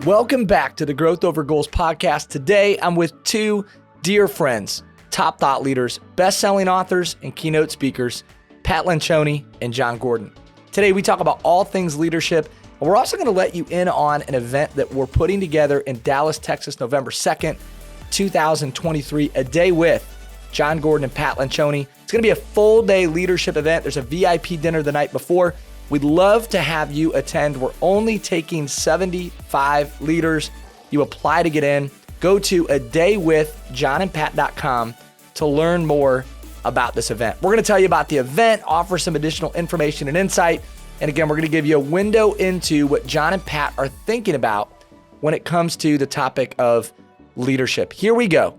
Welcome back to the Growth Over Goals podcast. Today, I'm with two dear friends, top thought leaders, best-selling authors, and keynote speakers, Pat Lencioni and Jon Gordon. Today, we talk about all things leadership, and we're also going to let you in on an event that we're putting together in Dallas, Texas, November 2nd, 2023, a day with Jon Gordon and Pat Lencioni. It's going to be a full-day leadership event. There's a VIP dinner the night before. We'd love to have you attend. We're only taking 75 leaders. You apply to get in. Go to adaywithjonandpat.com to learn more about this event. We're going to tell you about the event, offer some additional information and insight. And again, we're going to give you a window into what Jon and Pat are thinking about when it comes to the topic of leadership. Here we go.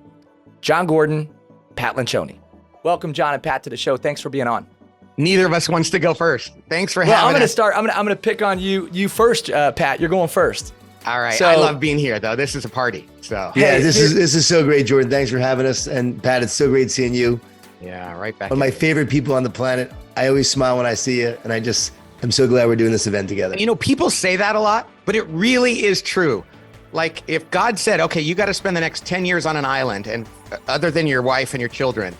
Jon Gordon, Pat Lencioni. Welcome, Jon and Pat, to the show. Thanks for being on. Neither of us wants to go first. Thanks for having us. I'm going to start. I'm going to pick on you first, Pat. You're going first. All right. So, I love being here, though. This is a party. So yeah, this is so great, Jordan. Thanks for having us. And Pat, it's so great seeing you. Yeah, right back. One of my favorite people on the planet. I always smile when I see you, and I'm so glad we're doing this event together. You know, people say that a lot, but it really is true. Like if God said, okay, you got to spend the next 10 years on an island, and other than your wife and your children,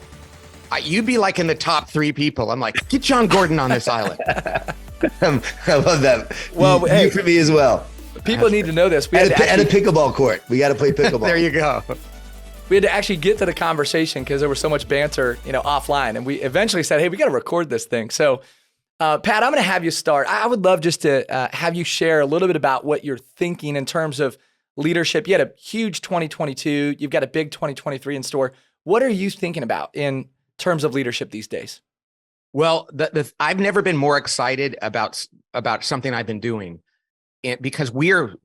you'd be like in the top 3 people. I'm like, get Jon Gordon on this island. I love that. Well, you for me as well. People need to know this. And a pickleball court. We got to play pickleball. There you go. We had to actually get to the conversation because there was so much banter, offline. And we eventually said, hey, we got to record this thing. So, Pat, I'm going to have you start. I would love just to have you share a little bit about what you're thinking in terms of leadership. You had a huge 2022. You've got a big 2023 in store. What are you thinking about in terms of leadership these days? Well, I've never been more excited about something I've been doing, because we're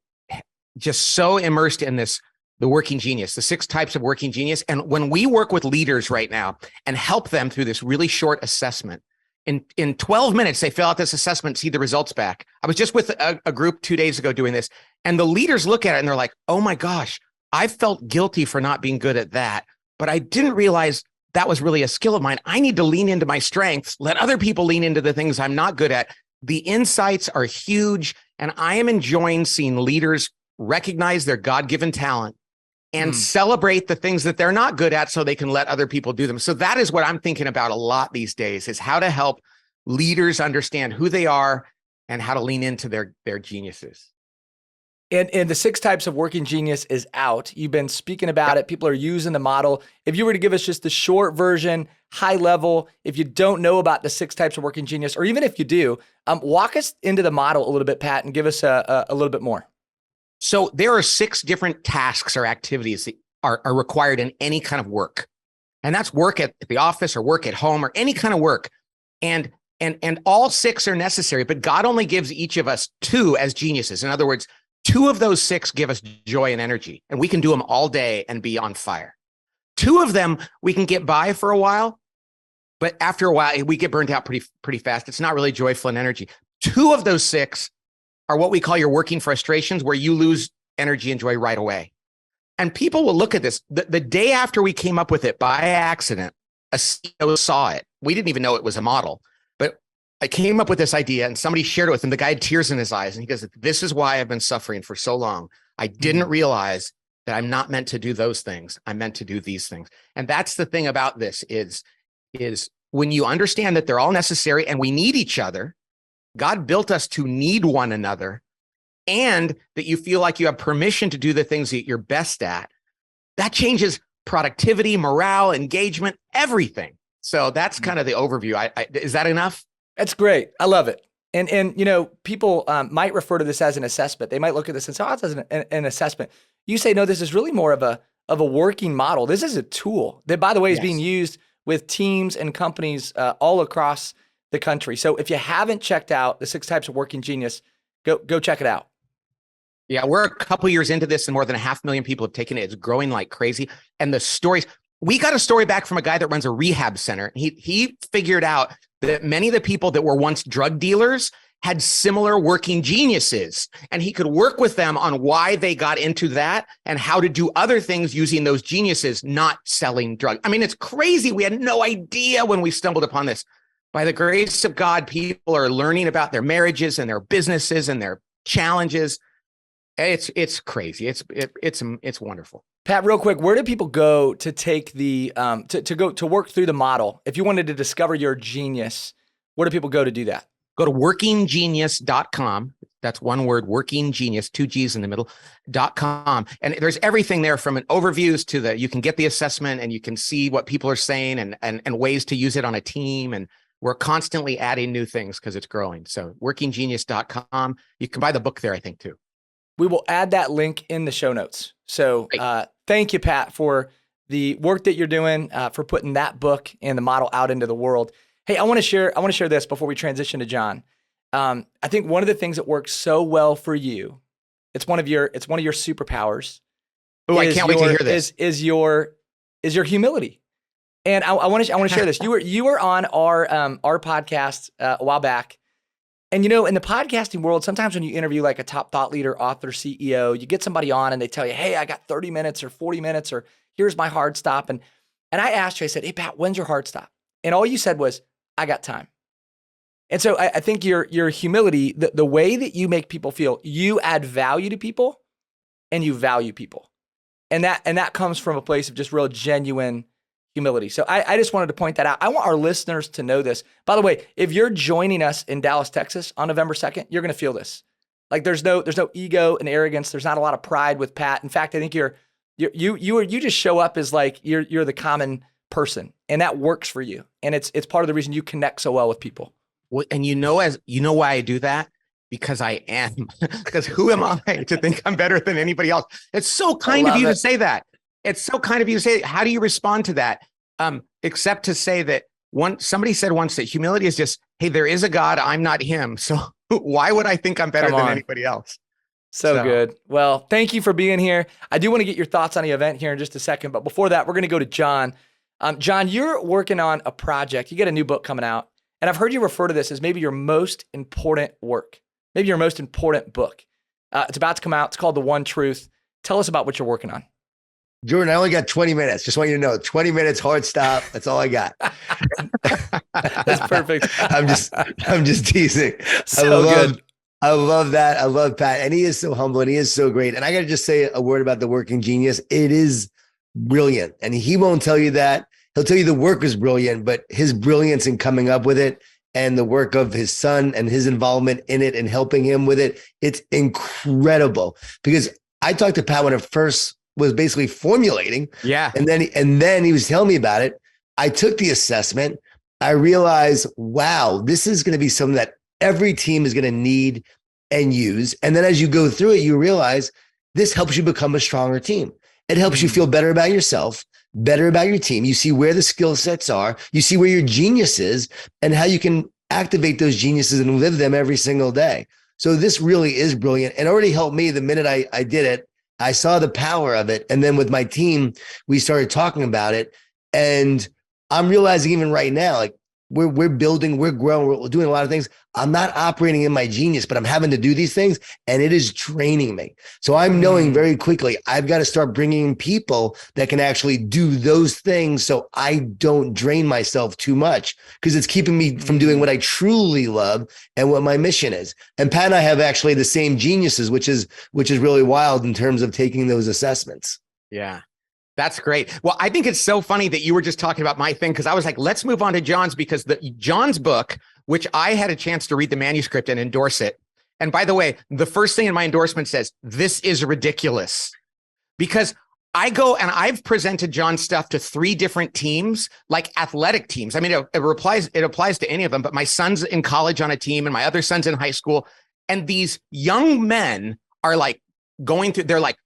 just so immersed in the working genius, the 6 types of working genius. And when we work with leaders right now and help them through this really short assessment, in 12 minutes, they fill out this assessment, see the results back. I was just with a group 2 days ago doing this, and the leaders look at it and they're like, oh my gosh, I felt guilty for not being good at that, but I didn't realize that was really a skill of mine. I need to lean into my strengths, let other people lean into the things I'm not good at. The insights are huge, and I am enjoying seeing leaders recognize their God-given talent and celebrate the things that they're not good at so they can let other people do them. So that is what I'm thinking about a lot these days, is how to help leaders understand who they are and how to lean into their geniuses. And the 6 types of working genius is out. You've been speaking about it. People are using the model. If you were to give us just the short version, high level, if you don't know about the 6 types of working genius, or even if you do, walk us into the model a little bit, Pat, and give us a little bit more. So there are 6 different tasks or activities that are required in any kind of work. And that's work at the office or work at home or any kind of work. And all 6 are necessary, but God only gives each of us 2 as geniuses. In other words, 2 of those 6 give us joy and energy, and we can do them all day and be on fire. 2 of them, we can get by for a while, but after a while, we get burnt out pretty fast. It's not really joyful and energy. 2 of those 6 are what we call your working frustrations, where you lose energy and joy right away. And people will look at this. The day after we came up with it by accident, a CEO saw it. We didn't even know it was a model, but I came up with this idea and somebody shared it with him. The guy had tears in his eyes and he goes, this is why I've been suffering for so long. I didn't realize that I'm not meant to do those things. I'm meant to do these things. And that's the thing about this is when you understand that they're all necessary and we need each other. God built us to need one another, and that you feel like you have permission to do the things that you're best at. That changes productivity, morale, engagement, everything. So that's kind of the overview. Is that enough? That's great. I love it. And people might refer to this as an assessment. They might look at this and say, oh, it's an assessment. You say, no, this is really more of a working model. This is a tool that, by the way, is being used with teams and companies all across the country. So if you haven't checked out the 6 types of working genius, go check it out. Yeah, we're a couple years into this and more than 500,000 people have taken it. It's growing like crazy. And the stories, we got a story back from a guy that runs a rehab center. He figured out that many of the people that were once drug dealers had similar working geniuses, and he could work with them on why they got into that and how to do other things using those geniuses, not selling drugs. I mean, it's crazy. We had no idea when we stumbled upon this. By the grace of God, people are learning about their marriages and their businesses and their challenges. It's crazy. It's wonderful. Pat, real quick, where do people go to take the to work through the model? If you wanted to discover your genius, where do people go to do that? Go to workinggenius.com. That's one word, working genius, 2 G's in the middle, .com. And there's everything there from an overviews to you can get the assessment and you can see what people are saying and ways to use it on a team. And we're constantly adding new things because it's growing. So workinggenius.com. You can buy the book there, I think, too. We will add that link in the show notes. So thank you, Pat, for the work that you're doing, for putting that book and the model out into the world. Hey, I want to share this before we transition to Jon. I think one of the things that works so well for you, it's one of your superpowers. Oh, I can't wait to hear this. Is your humility. And I want to share this. You were on our podcast a while back. And in the podcasting world, sometimes when you interview like a top thought leader, author, CEO, you get somebody on and they tell you, hey, I got 30 minutes or 40 minutes, or here's my hard stop. And I asked you, I said, hey, Pat, when's your hard stop? And all you said was, I got time. And so I think your humility, the way that you make people feel, you add value to people and you value people. And that comes from a place of just real genuine humility. So I just wanted to point that out. I want our listeners to know this. By the way, if you're joining us in Dallas, Texas on November 2nd, you're going to feel this. Like there's no ego and arrogance. There's not a lot of pride with Pat. In fact, I think you just show up as like you're the common person, and that works for you. And it's part of the reason you connect so well with people. Well, and why I do that? Because I am. Because who am I to think I'm better than anybody else? It's so kind of you to say that. It's so kind of you to say, how do you respond to that? Except to say that somebody said once that humility is just, hey, there is a God, I'm not him. So why would I think I'm better than anybody else? So good. Well, thank you for being here. I do want to get your thoughts on the event here in just a second. But before that, we're going to go to Jon. Jon, you're working on a project. You got a new book coming out. And I've heard you refer to this as maybe your most important work, maybe your most important book. It's about to come out. It's called The One Truth. Tell us about what you're working on. Jordan, I only got 20 minutes. Just want you to know, 20 minutes, hard stop. That's all I got. That's perfect. I'm just teasing. So good. I love that. I love Pat. And he is so humble and he is so great. And I got to just say a word about the working genius. It is brilliant. And he won't tell you that. He'll tell you the work is brilliant, but his brilliance in coming up with it and the work of his son and his involvement in it and helping him with it, it's incredible. Because I talked to Pat when it first was basically formulating. Yeah. And then he was telling me about it. I took the assessment. I realized, wow, this is going to be something that every team is going to need and use. And then as you go through it, you realize this helps you become a stronger team. It helps you feel better about yourself, better about your team. You see where the skill sets are. You see where your genius is and how you can activate those geniuses and live them every single day. So this really is brilliant and already helped me the minute I did it. I saw the power of it. And then with my team, we started talking about it. And I'm realizing even right now, like we're building, we're growing, we're doing a lot of things. I'm not operating in my genius, but I'm having to do these things and it is draining me. So I'm knowing very quickly, I've got to start bringing in people that can actually do those things so I don't drain myself too much because it's keeping me from doing what I truly love and what my mission is. And Pat and I have actually the same geniuses, which is really wild in terms of taking those assessments. Yeah. That's great. Well, I think it's so funny that you were just talking about my thing because I was like, let's move on to Jon's because Jon's book, which I had a chance to read the manuscript and endorse it. And by the way, the first thing in my endorsement says, this is ridiculous because I go and I've presented Jon's stuff to 3 different teams, like athletic teams. I mean, it applies to any of them, but my son's in college on a team and my other son's in high school. And these young men are like they're like,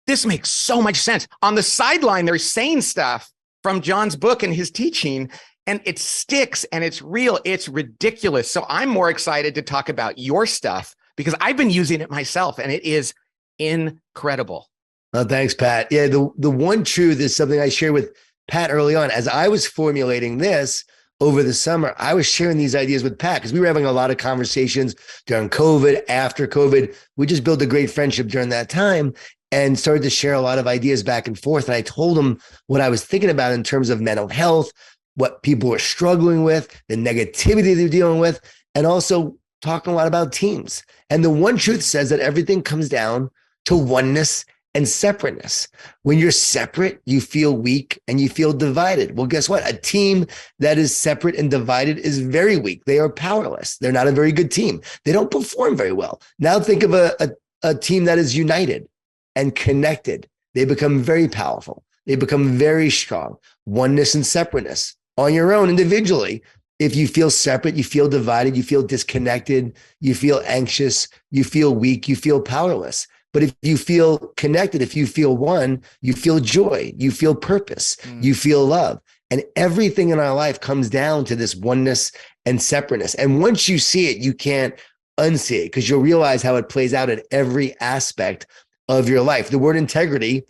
this makes so much sense. On the sideline, they're saying stuff from Jon's book and his teaching, and it sticks and it's real. It's ridiculous. So I'm more excited to talk about your stuff because I've been using it myself and it is incredible. Oh, thanks, Pat. Yeah, the one truth is something I shared with Pat early on. As I was formulating this over the summer, I was sharing these ideas with Pat because we were having a lot of conversations during COVID, after COVID. We just built a great friendship during that time and started to share a lot of ideas back and forth. And I told him what I was thinking about in terms of mental health, what people were struggling with, the negativity they're dealing with, and also talking a lot about teams. And the one truth says that everything comes down to oneness and separateness. When you're separate, you feel weak and you feel divided. Well, guess what? A team that is separate and divided is very weak. They are powerless. They're not a very good team. They don't perform very well. Now think of a team that is united and connected. They become very powerful. They become very strong. Oneness and separateness on your own individually. If you feel separate, you feel divided, you feel disconnected, you feel anxious, you feel weak, you feel powerless. But if you feel connected, if you feel one, you feel joy, you feel purpose, you feel love. And everything in our life comes down to this oneness and separateness. And once you see it, you can't unsee it because you'll realize how it plays out at every aspect of your life. The word integrity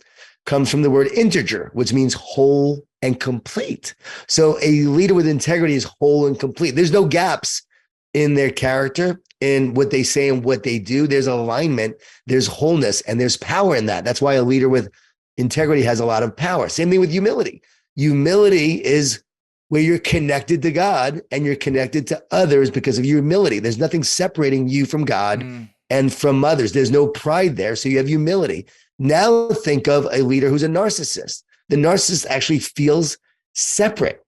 comes from the word integer, which means whole and complete. So a leader with integrity is whole and complete. There's no gaps in their character, in what they say and what they do. There's alignment, there's wholeness, and there's power in that. That's why a leader with integrity has a lot of power. Same thing with humility. Humility is where you're connected to God and you're connected to others because of your humility. There's nothing separating you from God and from others. There's no pride there. So you have humility. Now think of a leader who's a narcissist. The narcissist actually feels separate.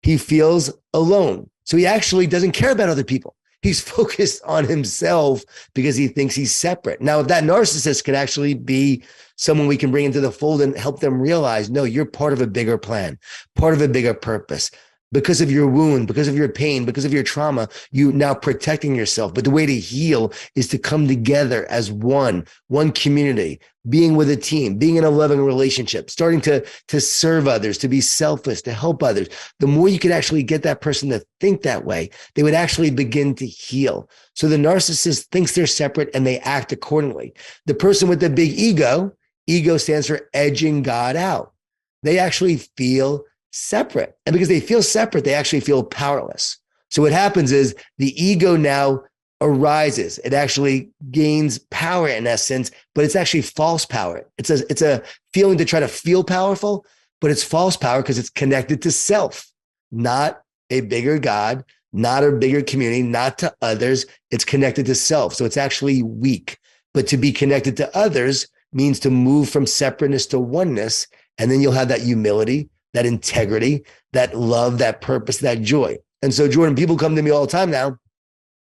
He feels alone. So he actually doesn't care about other people. He's focused on himself because he thinks he's separate. Now, if that narcissist can actually be someone we can bring into the fold and help them realize, no, you're part of a bigger plan, part of a bigger purpose. Because of your wound, because of your pain, because of your trauma, you now protecting yourself. But the way to heal is to come together as one community, being with a team, being in a loving relationship, starting to serve others, to be selfless, to help others. The more you could actually get that person to think that way, they would actually begin to heal. So the narcissist thinks they're separate and they act accordingly. The person with the big ego stands for edging God out. They actually feel separate. And because they feel separate, they actually feel powerless. So what happens is the ego now arises. It actually gains power in essence, but it's actually false power. It's a feeling to try to feel powerful, but it's false power because it's connected to self, not a bigger God, not a bigger community, not to others. It's connected to self. So it's actually weak. But to be connected to others means to move from separateness to oneness. And then you'll have that humility, that integrity, that love, that purpose, that joy. And so, Jordan, people come to me all the time now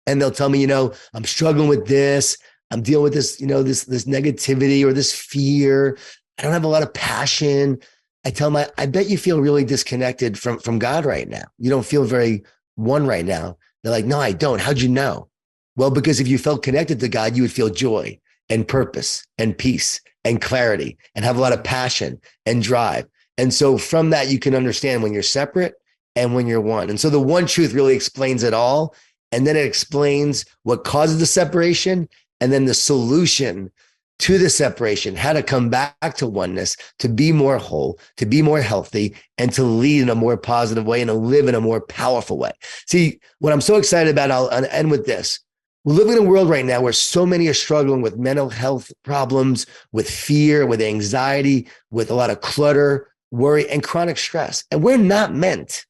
and they'll tell me, I'm struggling with this. I'm dealing with this, this negativity or this fear. I don't have a lot of passion. I tell them, I bet you feel really disconnected from God right now. You don't feel very one right now. They're like, no, I don't. How'd you know? Well, because if you felt connected to God, you would feel joy and purpose and peace and clarity and have a lot of passion and drive. And so from that, you can understand when you're separate and when you're one. And so the one truth really explains it all. And then it explains what causes the separation and then the solution to the separation, how to come back to oneness, to be more whole, to be more healthy, and to lead in a more positive way and to live in a more powerful way. See, what I'm so excited about, I'll end with this. We live in a world right now where so many are struggling with mental health problems, with fear, with anxiety, with a lot of clutter, worry, and chronic stress. And we're not meant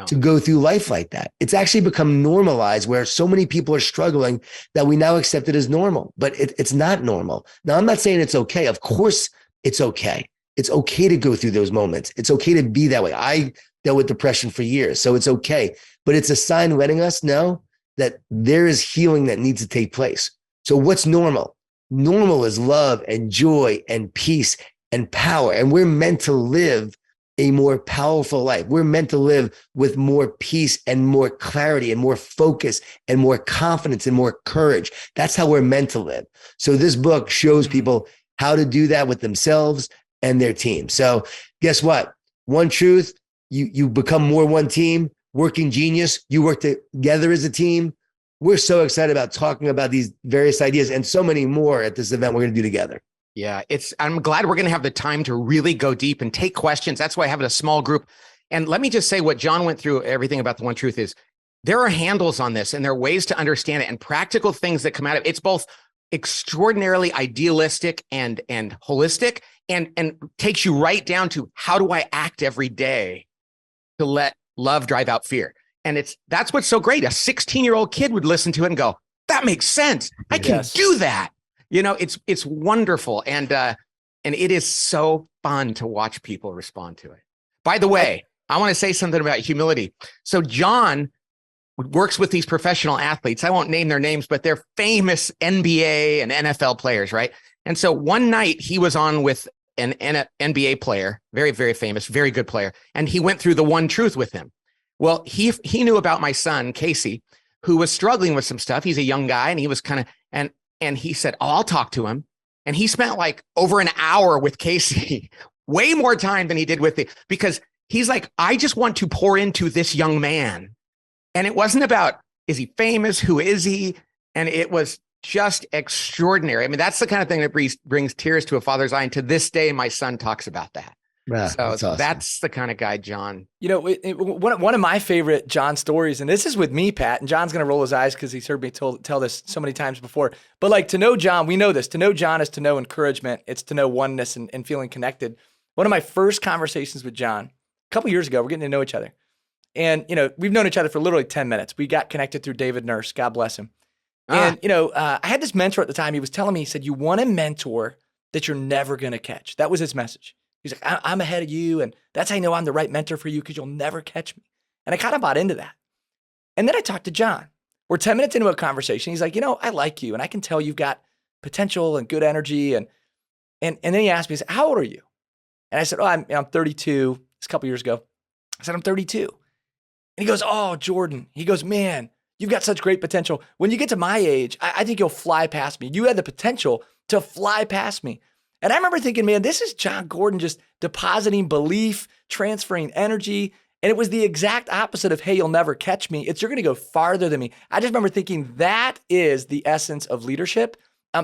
to go through life like that. It's actually become normalized where so many people are struggling that we now accept it as normal, but it's not normal. Now, I'm not saying it's okay. Of course, it's okay. It's okay to go through those moments. It's okay to be that way. I dealt with depression for years, so it's okay. But it's a sign letting us know that there is healing that needs to take place. So what's normal? Normal is love and joy and peace and power. And we're meant to live a more powerful life. We're meant to live with more peace and more clarity and more focus and more confidence and more courage. That's how we're meant to live. So this book shows people how to do that with themselves and their team. So guess what? One truth, you become more one team, working genius. You work together as a team. We're so excited about talking about these various ideas and so many more at this event we're going to do together. Yeah, I'm glad we're going to have the time to really go deep and take questions. That's why I have it a small group. And let me just say what Jon went through, everything about the one truth is there are handles on this and there are ways to understand it and practical things that come out of it. It's both extraordinarily idealistic and holistic and takes you right down to how do I act every day to let love drive out fear. And that's what's so great. A 16-year-old kid would listen to it and go, that makes sense. I can do that. It's wonderful. And it is so fun to watch people respond to it. By the way, I want to say something about humility. So Jon works with these professional athletes. I won't name their names, but they're famous NBA and NFL players, right? And so one night he was on with an NBA player, very, very famous, very good player. And he went through the one truth with him. Well, he knew about my son, Casey, who was struggling with some stuff. He's a young guy and he was kind of, and he said, oh, I'll talk to him. And he spent like over an hour with Casey, way more time than he did with it, because he's like, I just want to pour into this young man. And it wasn't about, is he famous? Who is he? And it was just extraordinary. I mean, that's the kind of thing that brings tears to a father's eye. And to this day, my son talks about that. Yeah, so that's awesome. That's the kind of guy, Jon. One of my favorite Jon stories, and this is with me, Pat, and Jon's going to roll his eyes because he's heard me tell this so many times before. But like, to know Jon, we know this. To know Jon is to know encouragement. It's to know oneness and feeling connected. One of my first conversations with Jon, a couple years ago, we're getting to know each other. And, we've known each other for literally 10 minutes. We got connected through David Nurse. God bless him. And, I had this mentor at the time. He was telling me, he said, you want a mentor that you're never going to catch. That was his message. He's like, I'm ahead of you. And that's how I know I'm the right mentor for you, because you'll never catch me. And I kind of bought into that. And then I talked to Jon. We're 10 minutes into a conversation. He's like, I like you. And I can tell you've got potential and good energy. And then he asked me, he said, how old are you? And I said, I'm 32. It's a couple years ago. I said, I'm 32. And he goes, oh, Jordan. He goes, man, you've got such great potential. When you get to my age, I think you'll fly past me. You had the potential to fly past me. And I remember thinking, man, this is Jon Gordon just depositing belief, transferring energy. And it was the exact opposite of, hey, you'll never catch me. It's, you're going to go farther than me. I just remember thinking that is the essence of leadership.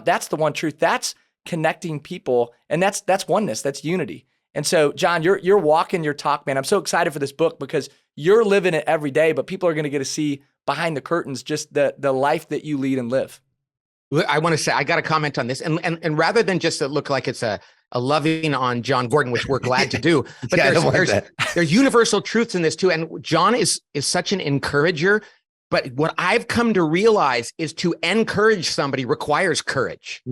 That's the one truth. That's connecting people. And that's oneness. That's unity. And so, Jon, you're walking your talk, man. I'm so excited for this book because you're living it every day, but people are going to get to see behind the curtains just the life that you lead and live. I want to say, I got to comment on this. And rather than just to look like it's a loving on Jon Gordon, which we're glad to do, but there's universal truths in this too. And Jon is such an encourager. But what I've come to realize is to encourage somebody requires courage.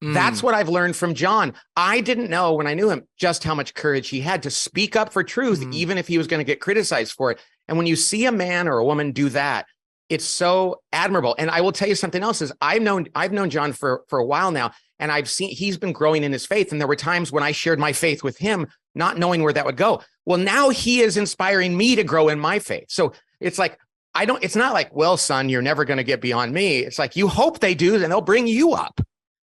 That's what I've learned from Jon. I didn't know when I knew him just how much courage he had to speak up for truth, even if he was going to get criticized for it. And when you see a man or a woman do that, it's so admirable. And I will tell you something else is I've known Jon for a while now, and I've seen he's been growing in his faith. And there were times when I shared my faith with him, not knowing where that would go. Well, now he is inspiring me to grow in my faith. So it's like, it's not like, well, son, you're never going to get beyond me. It's like, you hope they do, then they'll bring you up.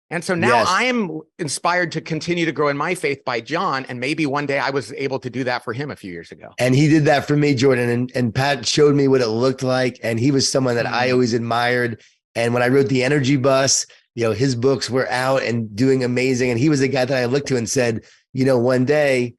And so now I am inspired to continue to grow in my faith by Jon. And maybe one day I was able to do that for him a few years ago. And he did that for me, Jordan. And Pat showed me what it looked like. And he was someone that I always admired. And when I wrote The Energy Bus, his books were out and doing amazing. And he was the guy that I looked to and said, one day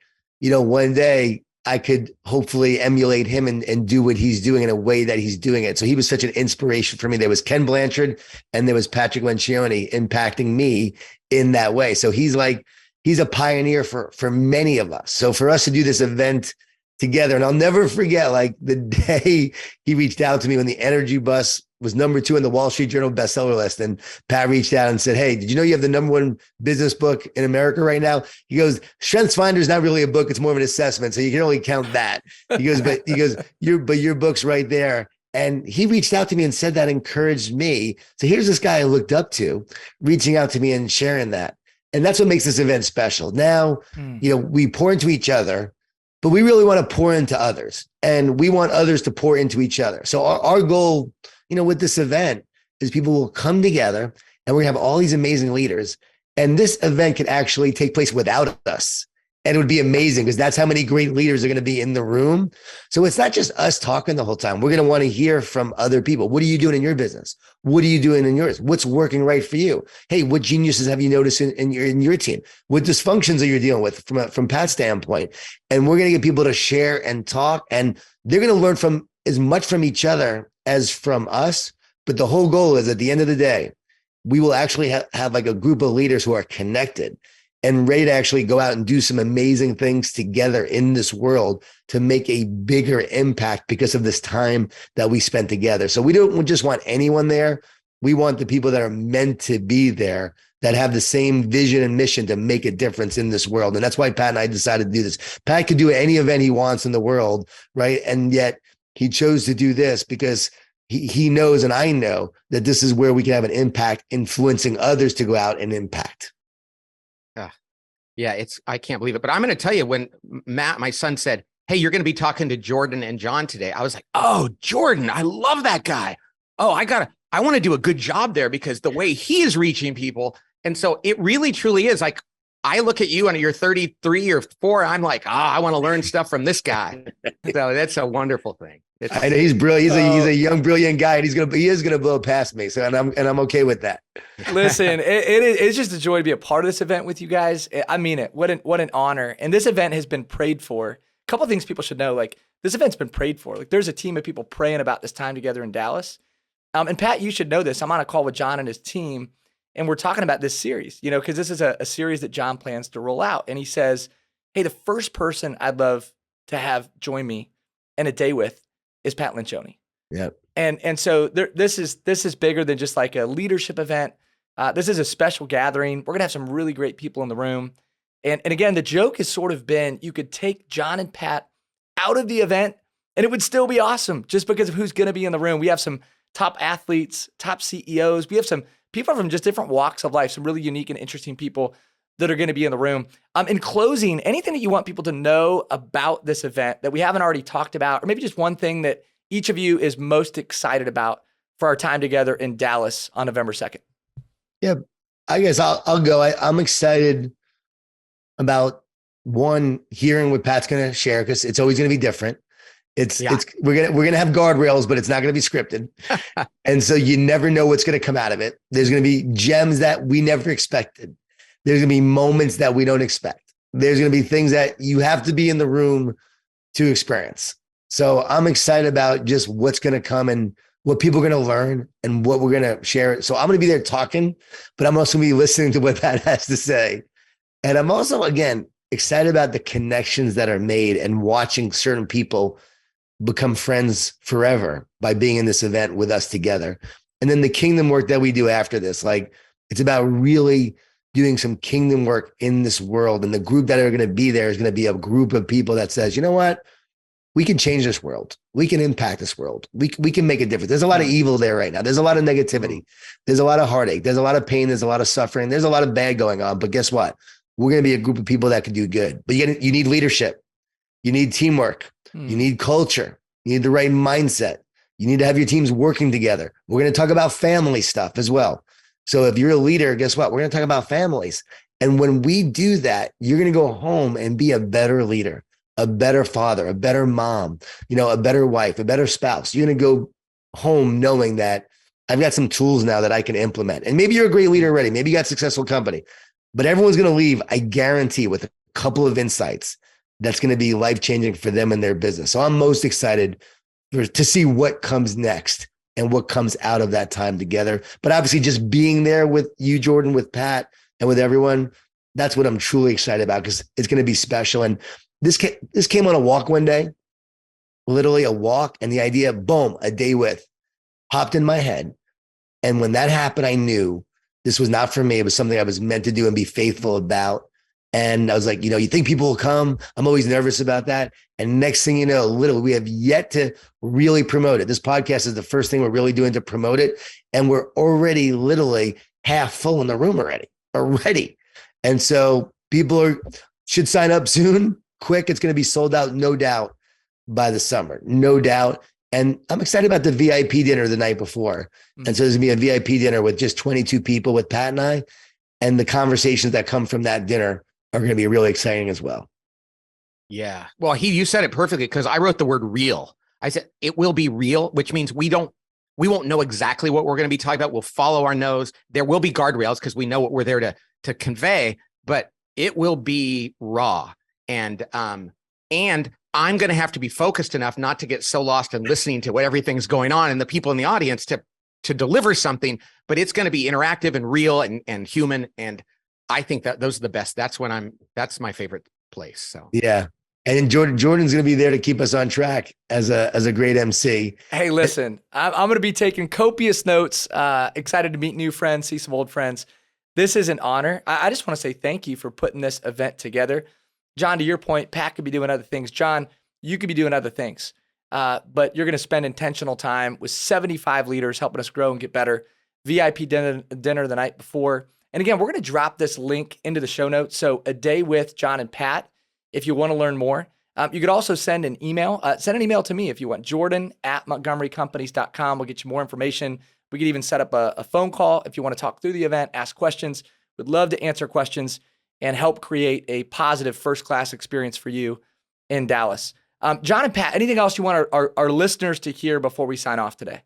I could hopefully emulate him and do what he's doing in a way that he's doing it. So he was such an inspiration for me. There was Ken Blanchard and there was Patrick Lencioni impacting me in that way. So he's a pioneer for many of us. So for us to do this event together, and I'll never forget, like the day he reached out to me when The Energy Bus was number 2 in the Wall Street Journal bestseller list. And Pat reached out and said, hey, did you know you have the number 1 business book in America right now? He goes, StrengthsFinder is not really a book. It's more of an assessment. So you can only count that. He goes, your book's right there. And he reached out to me and said that encouraged me. So here's this guy I looked up to reaching out to me and sharing that. And that's what makes this event special. Now, we pour into each other, but we really want to pour into others, and we want others to pour into each other. So our goal, with this event is people will come together and we're gonna have all these amazing leaders. And this event could actually take place without us. And it would be amazing because that's how many great leaders are going to be in the room. So it's not just us talking the whole time. We're going to want to hear from other people. What are you doing in your business? What are you doing in yours? What's working right for you? Hey, what geniuses have you noticed in your team? What dysfunctions are you dealing with from Pat's standpoint? And we're going to get people to share and talk, and they're going to learn from as much from each other as from us. But the whole goal is at the end of the day, we will actually have like a group of leaders who are connected and ready to actually go out and do some amazing things together in this world to make a bigger impact because of this time that we spent together. So we don't just want anyone there. We want the people that are meant to be there that have the same vision and mission to make a difference in this world. And that's why Pat and I decided to do this. Pat could do any event he wants in the world, right? And yet he chose to do this because he knows, and I know, that this is where we can have an impact, influencing others to go out and impact. Yeah, I can't believe it. But I'm going to tell you, when Matt, my son, said, "Hey, you're going to be talking to Jordan and Jon today," I was like, "Oh, Jordan, I love that guy. Oh, I want to do a good job there because the way he is reaching people." And so it really, truly is like, I look at you and you're 33 or 4. I'm like, I want to learn stuff from this guy. So that's a wonderful thing. I know he's brilliant. He's a young, brilliant guy, and he is gonna blow past me. So, and I'm okay with that. Listen, it's just a joy to be a part of this event with you guys. I mean it. What an honor. And this event has been prayed for. A couple of things people should know. Like, this event's been prayed for. Like, there's a team of people praying about this time together in Dallas. And Pat, you should know this. I'm on a call with Jon and his team, and we're talking about this series. Because this is a series that Jon plans to roll out. And he says, "Hey, the first person I'd love to have join me in a day with is Pat Lencioni." Yep. And so this is bigger than just like a leadership event. This is a special gathering. We're gonna have some really great people in the room. And again, the joke has sort of been, you could take Jon and Pat out of the event and it would still be awesome just because of who's gonna be in the room. We have some top athletes, top CEOs. We have some people from just different walks of life, some really unique and interesting people that are going to be in the room. In closing, anything that you want people to know about this event that we haven't already talked about, or maybe just one thing that each of you is most excited about for our time together in Dallas on November 2nd? Yeah, I guess I'll go. I'm excited about, one, hearing what Pat's going to share, because it's always going to be different. We're gonna have guardrails, but it's not going to be scripted. And so you never know what's going to come out of it. There's going to be gems that we never expected. There's going to be moments that we don't expect. There's going to be things that you have to be in the room to experience. So I'm excited about just what's going to come and what people are going to learn and what we're going to share. So I'm going to be there talking, but I'm also going to be listening to what Pat has to say. And I'm also, again, excited about the connections that are made and watching certain people become friends forever by being in this event with us together. And then the kingdom work that we do after this, like, it's about really doing some kingdom work in this world. And the group that are going to be there is going to be a group of people that says, you know what? We can change this world. We can impact this world. We can make a difference. There's a lot of evil there right now. There's a lot of negativity. There's a lot of heartache. There's a lot of pain. There's a lot of suffering. There's a lot of bad going on. But guess what? We're going to be a group of people that can do good. But you need leadership. You need teamwork. You need culture. You need the right mindset. You need to have your teams working together. We're going to talk about family stuff as well. So if you're a leader, guess what? We're going to talk about families. And when we do that, you're going to go home and be a better leader, a better father, a better mom, a better wife, a better spouse. You're going to go home knowing that I've got some tools now that I can implement. And maybe you're a great leader already. Maybe you got a successful company, but everyone's going to leave, I guarantee, with a couple of insights that's going to be life-changing for them and their business. So I'm most excited to see what comes next and what comes out of that time together. But obviously just being there with you, Jordan, with Pat, and with everyone, that's what I'm truly excited about, because it's going to be special. And this came on a walk one day, literally a walk, and the idea, boom, a day with, popped in my head. And when that happened, I knew this was not for me. It was something I was meant to do and be faithful about. And I was like, you think people will come? I'm always nervous about that. And next thing you know, literally, we have yet to really promote it. This podcast is the first thing we're really doing to promote it. And we're already literally half full in the room already. And so people should sign up soon, quick. It's going to be sold out, no doubt, by the summer, no doubt. And I'm excited about the VIP dinner the night before. And so there's going to be a VIP dinner with just 22 people with Pat and I. And the conversations that come from that dinner are going to be really exciting as well. Yeah. Well, you said it perfectly, because I wrote the word real. I said it will be real, which means we won't know exactly what we're going to be talking about. We'll follow our nose. There will be guardrails because we know what we're there to convey, but it will be raw. And I'm going to have to be focused enough not to get so lost in listening to what everything's going on and the people in the audience to deliver something, but it's going to be interactive and real and human. And I think that those are the best. That's my favorite place. So, yeah. And Jordan's going to be there to keep us on track as a great MC. Hey, listen, I'm going to be taking copious notes, excited to meet new friends, see some old friends. this is an honor. I just want to say thank you for putting this event together. Jon, to your point, Pat could be doing other things. Jon, you could be doing other things. But you're going to spend intentional time with 75 leaders helping us grow and get better. VIP dinner the night before. And again, we're going to drop this link into the show notes. So a day with Jon and Pat, if you want to learn more. You could also send an email. Send an email to me if you want. Jordan@montgomerycompanies.com. We'll get you more information. We could even set up a phone call if you want to talk through the event, ask questions. We'd love to answer questions and help create a positive first-class experience for you in Dallas. Jon and Pat, anything else you want our listeners to hear before we sign off today?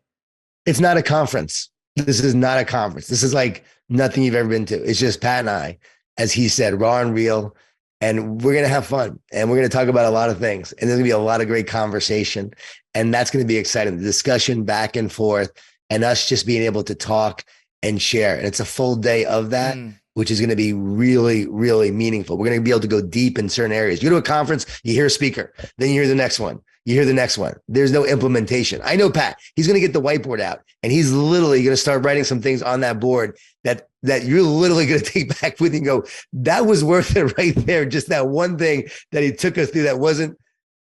It's not a conference. This is not a conference. This is like nothing you've ever been to. It's just Pat and I, as he said, raw and real. And we're going to have fun. And we're going to talk about a lot of things. And there's going to be a lot of great conversation. And that's going to be exciting. The discussion back and forth and us just being able to talk and share. And it's a full day of that, which is going to be really, really meaningful. We're going to be able to go deep in certain areas. You go to a conference, you hear a speaker, then you hear the next one. You hear the next one. There's no implementation. I know Pat, he's going to get the whiteboard out and he's literally going to start writing some things on that board that you're literally going to take back with you and go, that was worth it right there. Just that one thing that he took us through that wasn't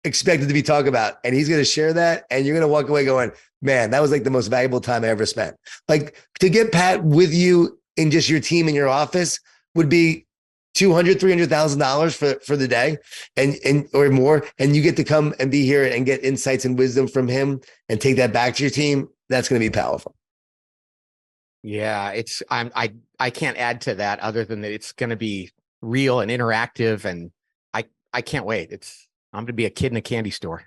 expected to be talked about. And he's going to share that. And you're going to walk away going, man, that was like the most valuable time I ever spent. Like to get Pat with you in just your team in your office would be $200,000-$300,000 for the day and or more. And you get to come and be here and get insights and wisdom from him and take that back to your team. That's going to be powerful. Yeah, I can't add to that other than that it's going to be real and interactive, and I can't wait. I'm going to be a kid in a candy store.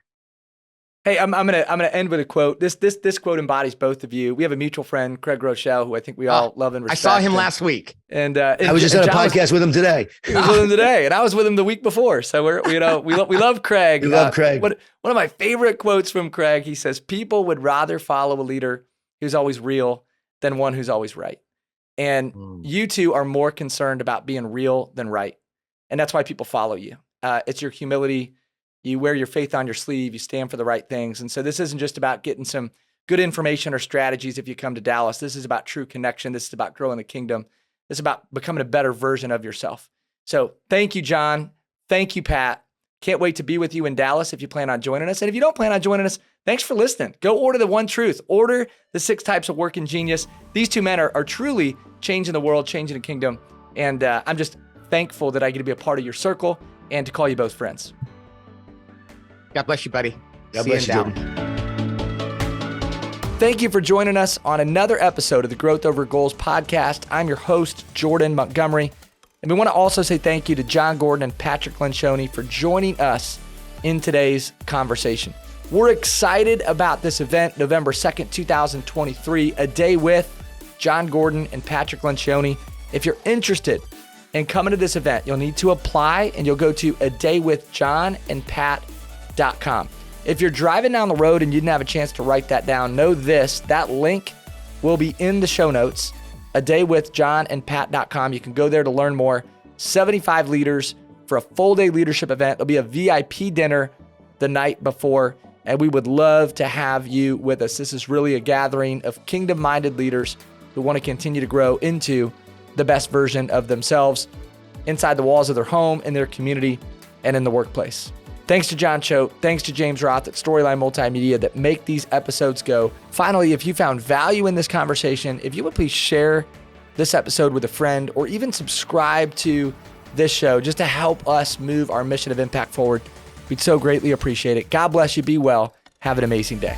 Hey, I'm gonna end with a quote. This quote embodies both of you. We have a mutual friend, Craig Rochelle, who I think we all love and respect. I saw him last week, and I was just on a podcast with him today. He was with him today, and I was with him the week before. So we love Craig. We love Craig. One of my favorite quotes from Craig. He says, "People would rather follow a leader who's always real than one who's always right." And you two are more concerned about being real than right, and that's why people follow you. It's your humility. You wear your faith on your sleeve. You stand for the right things. And so this isn't just about getting some good information or strategies if you come to Dallas. This is about true connection. This is about growing the kingdom. This is about becoming a better version of yourself. So thank you, Jon. Thank you, Pat. Can't wait to be with you in Dallas if you plan on joining us. And if you don't plan on joining us, thanks for listening. Go order the One Truth. Order the 6 Types of Working Genius. These two men are truly changing the world, changing the kingdom. And I'm just thankful that I get to be a part of your circle and to call you both friends. God bless you, buddy. God See bless you you, in Jordan. Thank you for joining us on another episode of the Growth Over Goals podcast. I'm your host, Jordan Montgomery. And we want to also say thank you to Jon Gordon and Patrick Lencioni for joining us in today's conversation. We're excited about this event, November 2nd, 2023, a day with Jon Gordon and Patrick Lencioni. If you're interested in coming to this event, you'll need to apply and you'll go to adaywithjonandpat.com. If you're driving down the road and you didn't have a chance to write that down, know this, that link will be in the show notes, adaywithjonandpat.com. You can go there to learn more. 75 leaders for a full day leadership event. There'll be a VIP dinner the night before, and we would love to have you with us. This is really a gathering of kingdom-minded leaders who want to continue to grow into the best version of themselves inside the walls of their home, in their community, and in the workplace. Thanks to John Choate. Thanks to James Roth at Storyline Multimedia that make these episodes go. Finally, if you found value in this conversation, if you would please share this episode with a friend or even subscribe to this show just to help us move our mission of impact forward, we'd so greatly appreciate it. God bless you. Be well. Have an amazing day.